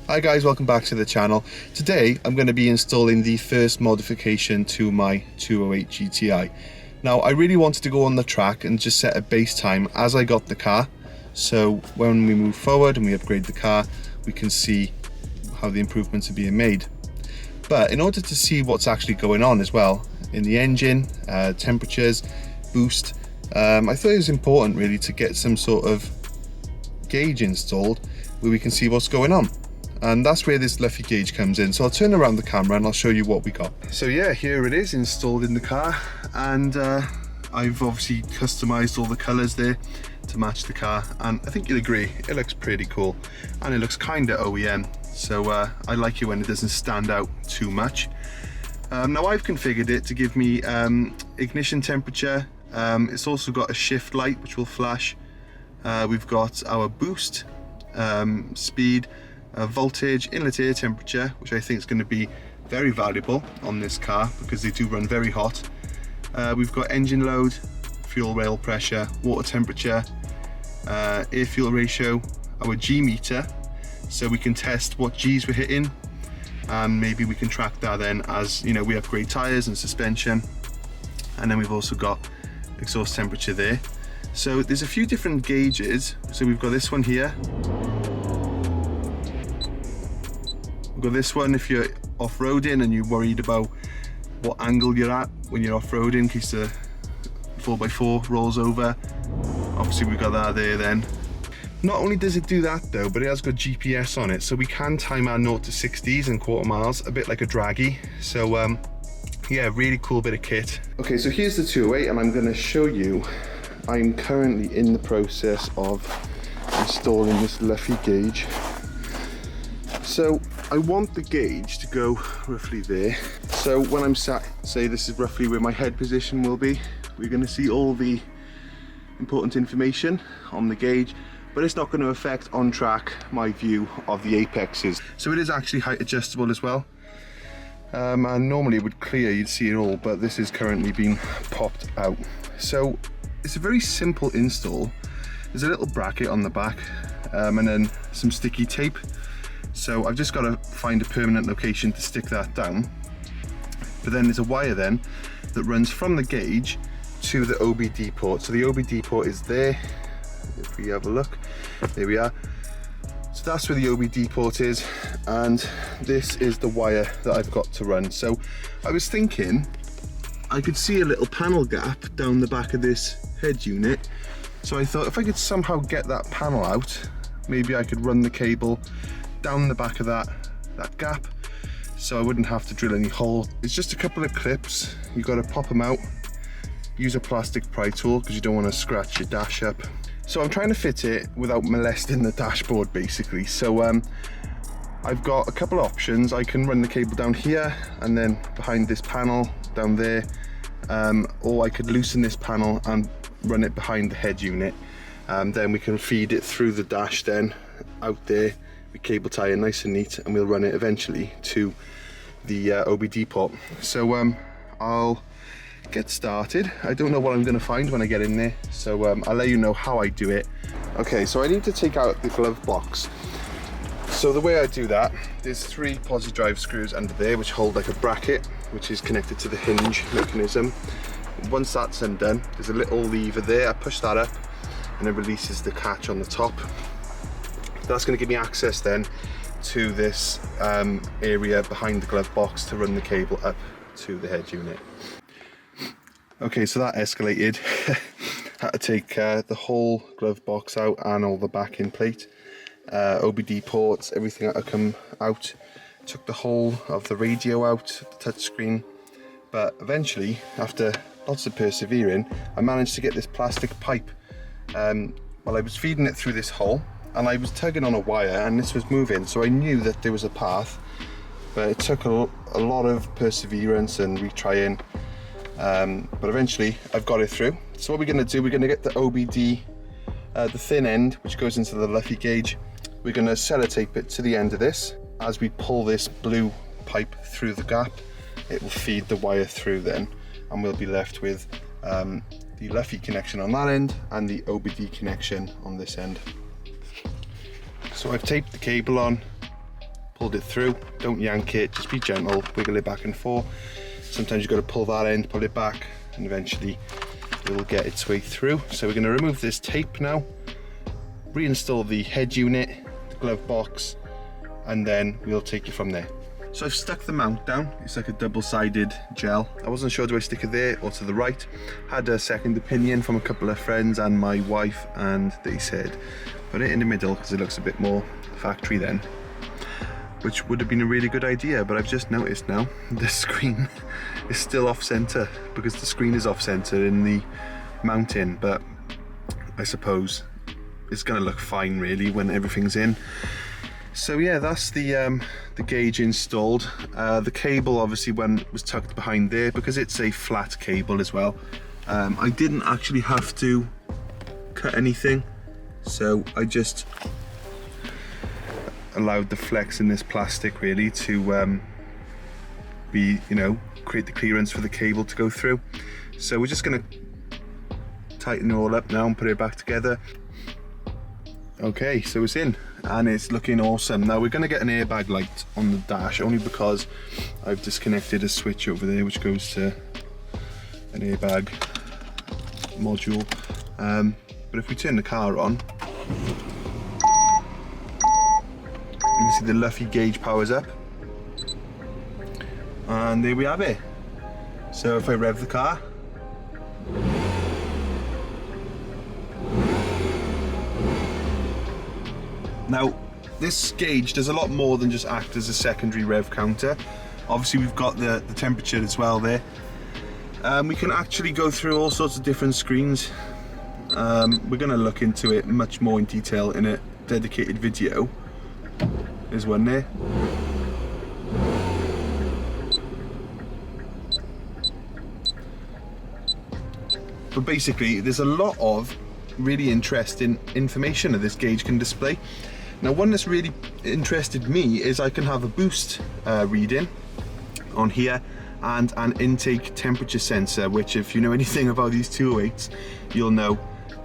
Hi guys, welcome back to the channel. Today I'm going to be installing the first modification to my 208 GTI. Now I really wanted to go on the track and just set a base time as I got the car, so when we move forward and we upgrade the car we can see how the improvements are being made. But in order to see what's actually going on as well in the engine, temperatures, boost, I thought it was important really to get some sort of gauge installed where we can see what's going on. And that's where this Lufi gauge comes in. So I'll turn around the camera and I'll show you what we got. So yeah, here it is installed in the car, and I've obviously customized all the colors there to match the car, and I think you'll agree it looks pretty cool and it looks kind of OEM, so I like it when it doesn't stand out too much. Now I've configured it to give me ignition temperature. It's also got a shift light which will flash. We've got our boost, speed, voltage, inlet air temperature, which I think is going to be very valuable on this car because they do run very hot. We've got engine load, fuel rail pressure, water temperature, air fuel ratio, our G meter, so we can test what G's we're hitting, and maybe we can track that then as you know we upgrade tyres and suspension. And then we've also got exhaust temperature there. So there's a few different gauges. So we've got this one here. We've got this one if you're off-roading and you're worried about what angle you're at when you're off-roading in case the 4x4 rolls over. Obviously we've got that there then. Not only does it do that though, but it has got GPS on it, so we can time our 0 to 60s and quarter miles, a bit like a draggy. So yeah, really cool bit of kit. Okay, so here's the 208 and I'm going to show you. I'm currently in the process of installing this Lufi gauge. So I want the gauge to go roughly there. So when I'm sat, say this is roughly where my head position will be, we're going to see all the important information on the gauge, but it's not going to affect on track my view of the apexes. So it is actually height adjustable as well. And normally it would clear, you'd see it all, but this is currently being popped out. So it's a very simple install. There's a little bracket on the back and then some sticky tape. So I've just got to find a permanent location to stick that down. But then there's a wire then that runs from the gauge to the OBD port. So the OBD port is there. If we have a look, there we are. So that's where the OBD port is, and this is the wire that I've got to run. So I was thinking I could see a little panel gap down the back of this head unit. So I thought if I could somehow get that panel out, maybe I could run the cable down the back of that gap so I wouldn't have to drill any hole. It's just a couple of clips, you've got to pop them out, use a plastic pry tool because you don't want to scratch your dash up. So I'm trying to fit it without molesting the dashboard basically. So I've got a couple of options. I can run the cable down here and then behind this panel down there, or I could loosen this panel and run it behind the head unit, then we can feed it through the dash then out there. We cable tie it nice and neat and we'll run it eventually to the OBD port. So I'll get started. I don't know what I'm going to find when I get in there, so I'll let you know how I do it. Okay, so I need to take out the glove box. So the way I do that, there's 3 posi drive screws under there which hold like a bracket which is connected to the hinge mechanism. Once that's undone, there's a little lever there. I push that up and it releases the catch on the top. That's going to give me access then to this area behind the glove box to run the cable up to the head unit. Okay, so that escalated. Had to take the whole glove box out and all the backing plate, OBD ports, everything had to come out. Took the whole of the radio out, the touchscreen, but eventually, after lots of persevering, I managed to get this plastic pipe. Well, I was feeding it through this hole, and I was tugging on a wire and this was moving, so I knew that there was a path, but it took a lot of perseverance and retrying, but eventually I've got it through. So what we're going to do, we're going to get the OBD, the thin end which goes into the Lufi gauge, we're going to sellotape it to the end of this. As we pull this blue pipe through the gap, it will feed the wire through then, and we'll be left with the Lufi connection on that end and the OBD connection on this end. So I've taped the cable on, pulled it through. Don't yank it, just be gentle, wiggle it back and forth. Sometimes you've got to pull that end, pull it back, and eventually it will get its way through. So we're going to remove this tape now, reinstall the head unit, the glove box, and then we'll take it from there. So I've stuck the mount down. It's like a double-sided gel. I wasn't sure, do I stick it there or to the right? Had a second opinion from a couple of friends and my wife, and they said put it in the middle because it looks a bit more factory then, which would have been a really good idea. But I've just noticed now the screen is still off center because the screen is off center in the mounting, but I suppose it's going to look fine really when everything's in. So yeah, that's the gauge installed. The cable obviously was tucked behind there because it's a flat cable as well. I didn't actually have to cut anything, so I just allowed the flex in this plastic really to be, you know, create the clearance for the cable to go through. So we're just going to tighten it all up now and put it back together. Okay, so it's in and it's looking awesome. Now we're going to get an airbag light on the dash only because I've disconnected a switch over there which goes to an airbag module. But if we turn the car on, you can see the Lufi gauge powers up, and there we have it. So if I rev the car, now this gauge does a lot more than just act as a secondary rev counter. Obviously we've got the temperature as well there. We can actually go through all sorts of different screens. We're going to look into it much more in detail in a dedicated video. There's one there. But basically there's a lot of really interesting information that this gauge can display. Now one that's really interested me is I can have a boost reading on here and an intake temperature sensor, which if you know anything about these 208s, you'll know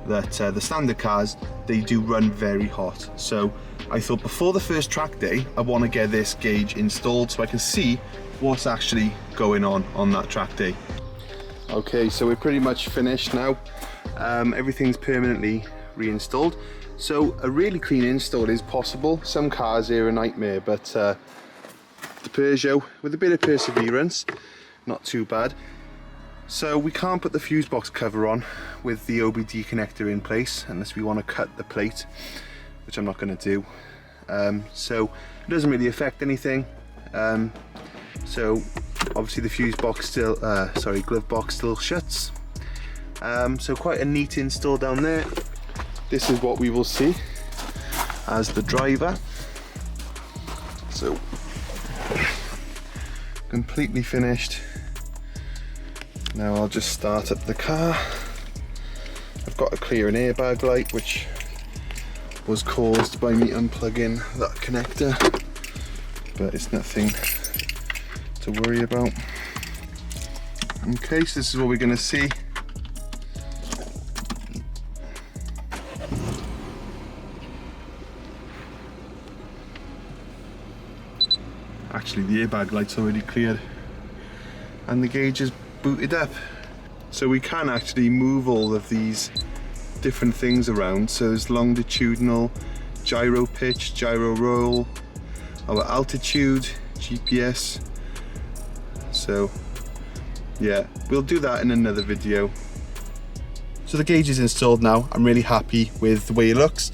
that the standard cars, they do run very hot. So I thought before the first track day, I want to get this gauge installed so I can see what's actually going on that track day. Okay, so we're pretty much finished now. Everything's permanently reinstalled. So a really clean install is possible. Some cars are a nightmare, but the Peugeot, with a bit of perseverance, not too bad. So we can't put the fuse box cover on with the OBD connector in place unless we want to cut the plate, which I'm not going to do. So it doesn't really affect anything. So obviously the fuse box still, glove box still shuts. So quite a neat install down there. This is what we will see as the driver. So completely finished. Now I'll just start up the car. I've got to clear an airbag light which was caused by me unplugging that connector, but it's nothing to worry about. Okay, so this is what we're going to see. Actually the airbag light's already cleared and the gauge is booted up. So we can actually move all of these different things around. So there's longitudinal, gyro pitch, gyro roll, our altitude, GPS. So yeah, we'll do that in another video. So the gauge is installed now. I'm really happy with the way it looks.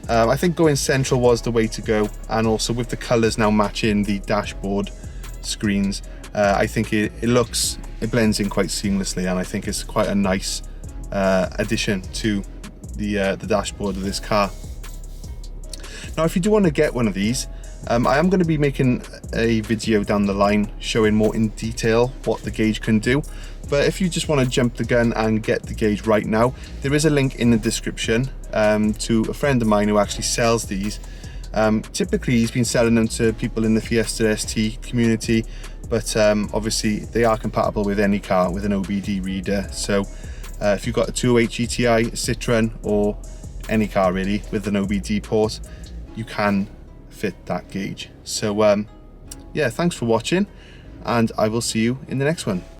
I think going central was the way to go, and also with the colours now matching the dashboard screens, I think it blends in quite seamlessly, and I think it's quite a nice addition to the dashboard of this car. Now if you do want to get one of these, I am going to be making a video down the line showing more in detail what the gauge can do. But if you just want to jump the gun and get the gauge right now, there is a link in the description to a friend of mine who actually sells these. Typically he's been selling them to people in the Fiesta ST community, but obviously they are compatible with any car with an OBD reader. So if you've got a 208 GTI, Citroen, or any car really with an OBD port, you can fit that gauge. So yeah, thanks for watching, and I will see you in the next one.